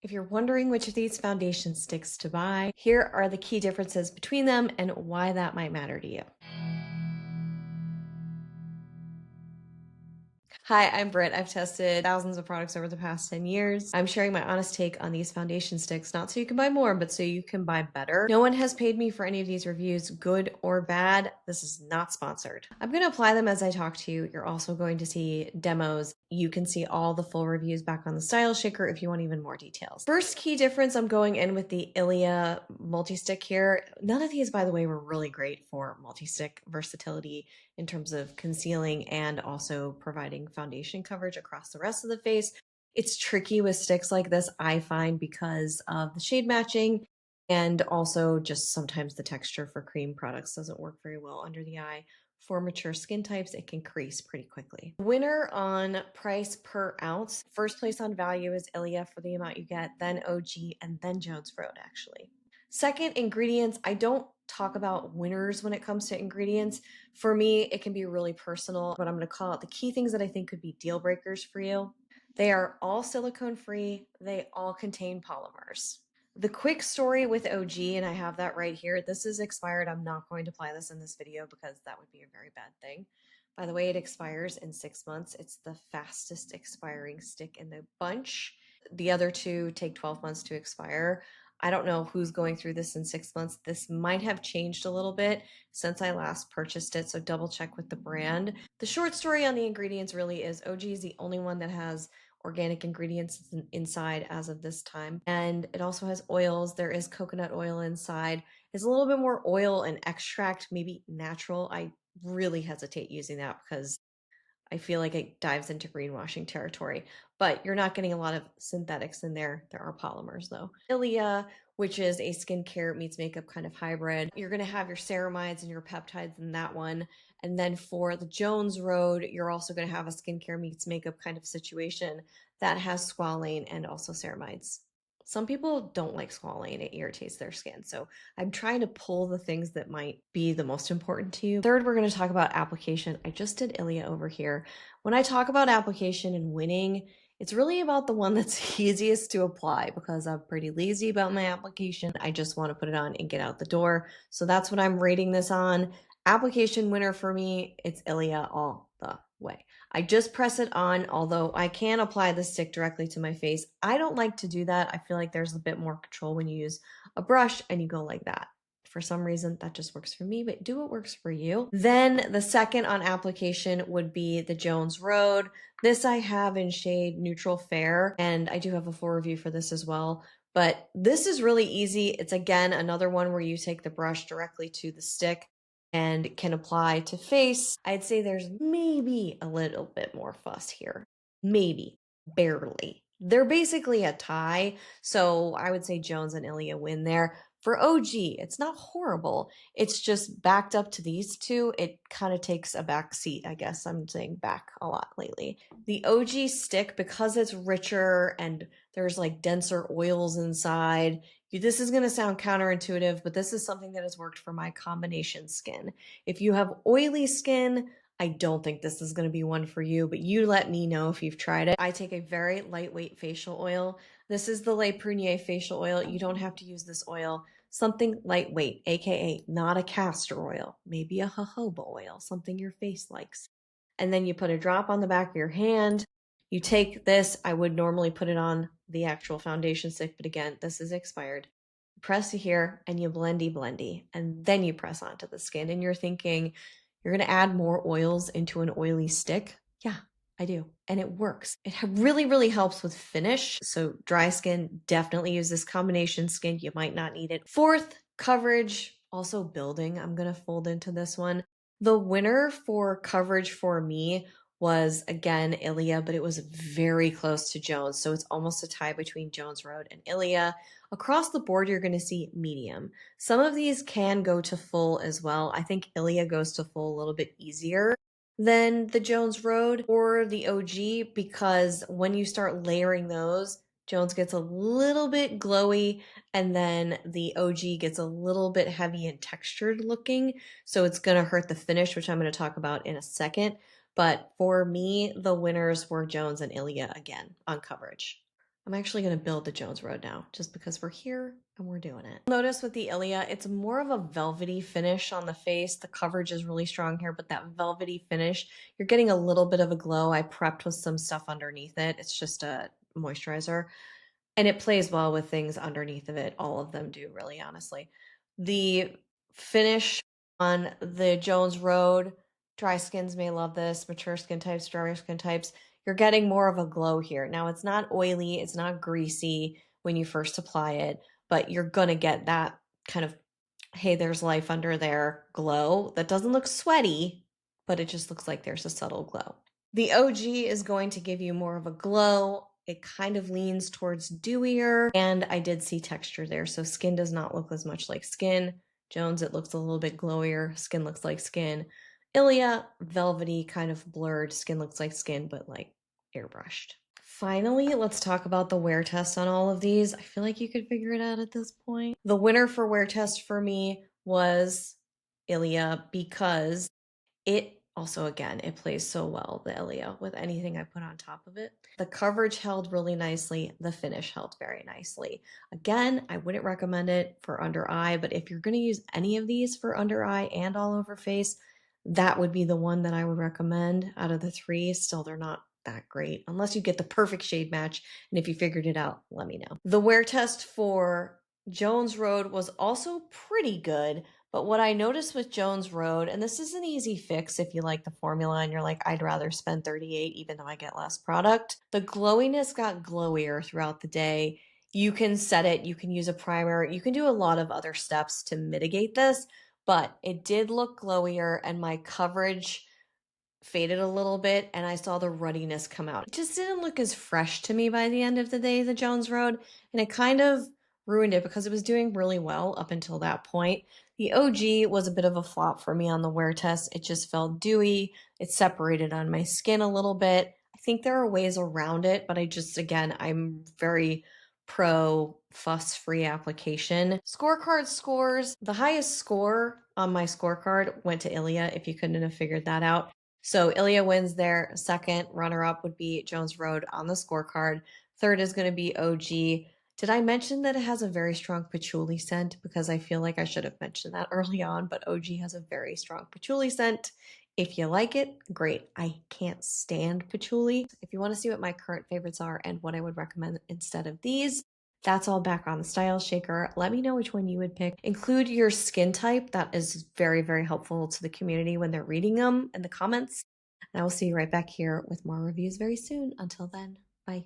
If you're wondering which of these foundation sticks to buy, here are the key differences between them and why that might matter to you. Hi, I'm Britt. I've tested thousands of products over the past 10 years. I'm sharing my honest take on these foundation sticks, not so you can buy more, but so you can buy better. No one has paid me for any of these reviews, good or bad. This is not sponsored. I'm going to apply them as I talk to you. You're also going to see demos. You can see all the full reviews back on the Style Shaker if you want even more details. First key difference, I'm going in with the ILIA multi-stick here. None of these, by the way, were really great for multi-stick versatility in terms of concealing and also providing foundation coverage across the rest of the face. It's tricky with sticks like this, I find, because of the shade matching and also just sometimes the texture for cream products doesn't work very well under the eye. For mature skin types, it can crease pretty quickly. Winner on price per ounce. First place on value is ILIA for the amount you get, then Ogee, and then Jones Road, actually. Second, ingredients. I don't talk about winners when it comes to ingredients. For me, it can be really personal, but I'm going to call out the key things that I think could be deal breakers for you. They are all silicone free. They all contain polymers. The quick story with Ogee, and I have that right here. This is expired. I'm not going to apply this in this video because that would be a very bad thing. By the way, it expires in 6 months. It's the fastest expiring stick in the bunch. The other two take 12 months to expire. I don't know who's going through this in 6 months. This might have changed a little bit since I last purchased it, so double check with the brand. The short story on the ingredients really is Ogee is the only one that has organic ingredients inside as of this time. And it also has oils. There is coconut oil inside. It's a little bit more oil and extract, maybe natural. I really hesitate using that because I feel like it dives into greenwashing territory, but you're not getting a lot of synthetics in there. There are polymers though. ILIA, which is a skincare meets makeup kind of hybrid. You're going to have your ceramides and your peptides in that one. And then for the Jones Road, you're also going to have a skincare meets makeup kind of situation that has squalane and also ceramides. Some people don't like squalane, it irritates their skin. So I'm trying to pull the things that might be the most important to you. Third, we're going to talk about application. I just did ILIA over here. When I talk about application and winning, it's really about the one that's easiest to apply because I'm pretty lazy about my application. I just want to put it on and get out the door. So that's what I'm rating this on. Application winner for me, it's ILIA all the way. I just press it on, although I can apply the stick directly to my face. I don't like to do that. I feel like there's a bit more control when you use a brush and you go like that. For some reason, that just works for me, but do what works for you. Then the second on application would be the Jones Road. This I have in shade Neutral Fair, and I do have a full review for this as well. But this is really easy. It's again another one where you take the brush directly to the stick and can apply to face. I'd say there's maybe a little bit more fuss here. Maybe, barely. They're basically a tie, so I would say Jones and ILIA win there. For Ogee, it's not horrible. It's just backed up to these two. It kind of takes a back seat, I guess. I'm saying back a lot lately. The Ogee stick, because it's richer and there's like denser oils inside, this is going to sound counterintuitive, but this is something that has worked for my combination skin. If you have oily skin, I don't think this is going to be one for you, but you let me know if you've tried it. I take a very lightweight facial oil. This is the Le Prunier facial oil. You don't have to use this oil. Something lightweight, aka not a castor oil, maybe a jojoba oil, something your face likes. And then you put a drop on the back of your hand. You take this, I would normally put it on the actual foundation stick, but again, this is expired. Press here and you blendy, and then you press onto the skin. And you're thinking, you're going to add more oils into an oily stick? Yeah, I do. And it works. It really, really helps with finish. So dry skin, definitely use this combination skin. You might not need it. Fourth, coverage, also building. I'm going to fold into this one. The winner for coverage for me was again ILIA, but it was very close to Jones. So it's almost a tie between Jones Road and ILIA. Across the board, you're going to see medium. Some of these can go to full as well. I think ILIA goes to full a little bit easier than the Jones Road or the Ogee because when you start layering those, Jones gets a little bit glowy and then the Ogee gets a little bit heavy and textured looking. So it's going to hurt the finish, which I'm going to talk about in a second. But for me, the winners were Jones and ILIA again on coverage. I'm actually going to build the Jones Road now just because we're here and we're doing it. Notice with the ILIA, it's more of a velvety finish on the face. The coverage is really strong here, but that velvety finish, you're getting a little bit of a glow. I prepped with some stuff underneath it. It's just a moisturizer. And it plays well with things underneath of it. All of them do, really, honestly. The finish on the Jones Road, dry skins may love this, mature skin types, drier skin types. You're getting more of a glow here. Now, it's not oily, it's not greasy when you first apply it, but you're going to get that kind of, hey, there's life under there glow that doesn't look sweaty, but it just looks like there's a subtle glow. The Ogee is going to give you more of a glow. It kind of leans towards dewier, and I did see texture there, so skin does not look as much like skin. Jones, it looks a little bit glowier. Skin looks like skin. ILIA, velvety, kind of blurred. Skin looks like skin, but like airbrushed. Finally, let's talk about the wear test on all of these. I feel like you could figure it out at this point. The winner for wear test for me was ILIA because it also, again, it plays so well, the ILIA, with anything I put on top of it. The coverage held really nicely. The finish held very nicely. Again, I wouldn't recommend it for under eye, but if you're going to use any of these for under eye and all over face, that would be the one that I would recommend out of the three. Still, they're not that great unless you get the perfect shade match. And if you figured it out, let me know. The wear test for Jones Road was also pretty good. But what I noticed with Jones Road, and this is an easy fix if you like the formula and you're like, I'd rather spend $38 even though I get less product. The glowiness got glowier throughout the day. You can set it, you can use a primer, you can do a lot of other steps to mitigate this, but it did look glowier and my coverage faded a little bit and I saw the ruddiness come out. It just didn't look as fresh to me by the end of the day, the Jones Road, and it kind of ruined it because it was doing really well up until that point. The Ogee was a bit of a flop for me on the wear test. It just felt dewy. It separated on my skin a little bit. I think there are ways around it, but again, I'm very pro fuss-free application. Scorecard scores. The highest score on my scorecard went to ILIA, if you couldn't have figured that out. So ILIA wins there. Second runner-up would be Jones Road on the scorecard. Third is going to be Ogee. Did I mention that it has a very strong patchouli scent? Because I feel like I should have mentioned that early on, but Ogee has a very strong patchouli scent. If you like it, great. I can't stand patchouli. If you want to see what my current favorites are and what I would recommend instead of these, that's all back on the Style Shaker. Let me know which one you would pick. Include your skin type. That is very, very helpful to the community when they're reading them in the comments. And I will see you right back here with more reviews very soon. Until then, bye.